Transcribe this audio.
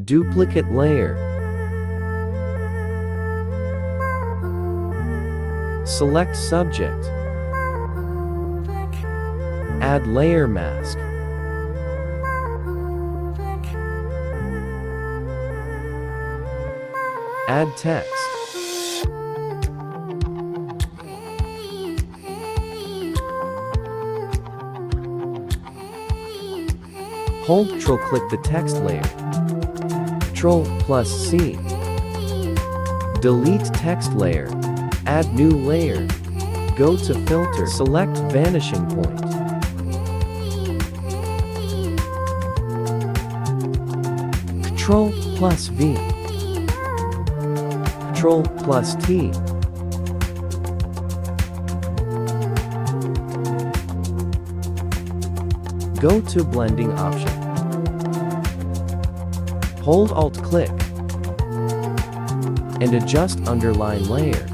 Duplicate layer. Select subject. Add layer mask. Add text. Hold Ctrl-click the text layer. Ctrl+C. Delete text layer. Add new layer. Go to filter. Select vanishing point. Ctrl+V. Ctrl+T. Go to blending option. Hold Alt-click and adjust underline layer.